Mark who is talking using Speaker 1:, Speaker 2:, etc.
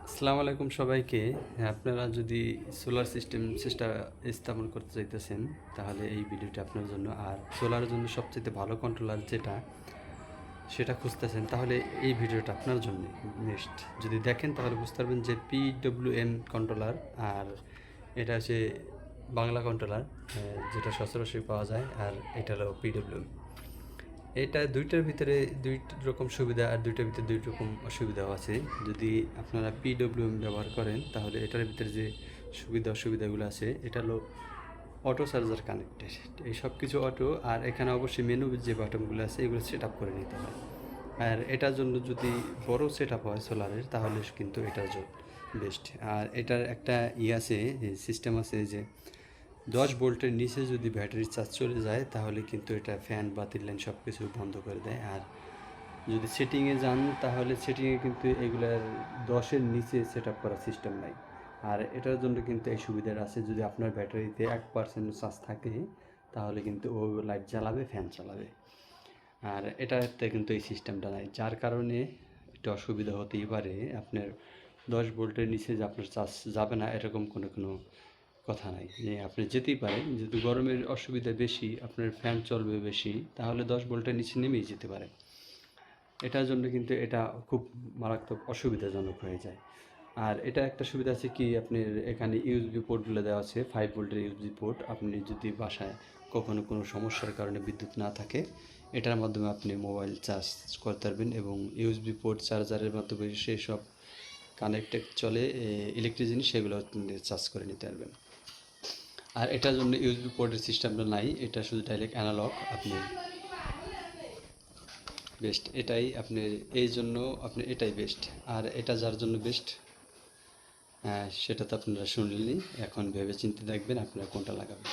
Speaker 1: আসসালামু আলাইকুম সবাইকে। আপনারা যদি সোলার সিস্টেম স্থাপন করতে চাইতেছেন তাহলে এই ভিডিওটা আপনার জন্য। আর সোলারের জন্য সবচেয়ে ভালো কন্ট্রোলার সেটা খুঁজতেছেন তাহলে এই ভিডিওটা আপনার জন্য নেক্সট। যদি দেখেন তাহলে বুঝতে পারবেন যে PWM কন্ট্রোলার, আর এটা হচ্ছে বাংলা কন্ট্রোলার যেটা সচরাচর পাওয়া যায়, আর এটা হলো PWM। এটা দুইটার ভিতরে দুই রকম সুবিধা আর দুইটার ভিতরে দুই রকম অসুবিধাও আছে। যদি আপনারা PWM ব্যবহার করেন তাহলে এটার ভিতরে যে সুবিধা অসুবিধাগুলো আছে, এটা হলো অটো চার্জার কানেক্টেড, এই সব কিছু অটো। আর এখানে অবশ্যই মেনু যে বাটনগুলো আছে এগুলো সেট আপ করে নিতে হয়। আর এটার জন্য যদি বড় সেট আপ হয় সোলারের তাহলে কিন্তু এটার জন্য বেস্ট। আর এটার একটা আছে, সিস্টেম আছে যে 10 ভোল্টের নিচে যদি ব্যাটারি চার্জ চলে যায় তাহলে কিন্তু এটা ফ্যান বাতিল লাইন সব কিছু বন্ধ করে দেয়। আর যদি সেটিংয়ে যান তাহলে সেটিংয়ে কিন্তু এগুলার 10-এর নিচে সেট আপ করার সিস্টেম নাই। আর এটার জন্য কিন্তু এই সুবিধাটা আছে, যদি আপনার ব্যাটারিতে 1% চার্জ থাকে তাহলে কিন্তু ও লাইট জ্বালাবে, ফ্যান চালাবে। আর এটাতে কিন্তু এই সিস্টেমটা নাই, যার কারণে একটা অসুবিধা হতেই পারে। আপনার 10 ভোল্টের নিচে যে আপনার চার্জ যাবে না এরকম কোনো কথা নাই, যে আপনি যেতেই পারেন। যেহেতু গরমের অসুবিধা বেশি, আপনার ফ্যান চলবে বেশি, তাহলে 10 ভোল্টের নিচে নেমেই যেতে পারে। এটার জন্য কিন্তু এটা খুব মারাত্মক অসুবিধাজনক হয়ে যায়। আর এটা একটা সুবিধা আছে কি, আপনার এখানে ইউএসবি পোর্টগুলো দেওয়া আছে, 5 ভোল্টের ইউএসবি পোর্ট। আপনি যদি বাসায় কখনো কোনো সমস্যার কারণে বিদ্যুৎ না থাকে, এটার মাধ্যমে আপনি মোবাইল চার্জ করতে পারবেন, এবং ইউএসবি পোর্ট চার্জারের মাধ্যমে সেই সব কানেক্টেড চলে ইলেকট্রিক জিনিস, সেগুলো চার্জ করে নিতে পারবেন। আর এটার জন্য ইউএসবি পোর্টের সিস্টেমটা নাই, এটা শুধু ডাইরেক্ট অ্যানালগ। আপনি বেস্ট এটাই, আপনি এই জন্য আপনি এটাই বেস্ট। আর এটা যার জন্য বেস্ট, সেটা তো আপনারা শুনলেনই। এখন ভেবে চিন্তে দেখবেন আপনারা কোনটা লাগাবেন।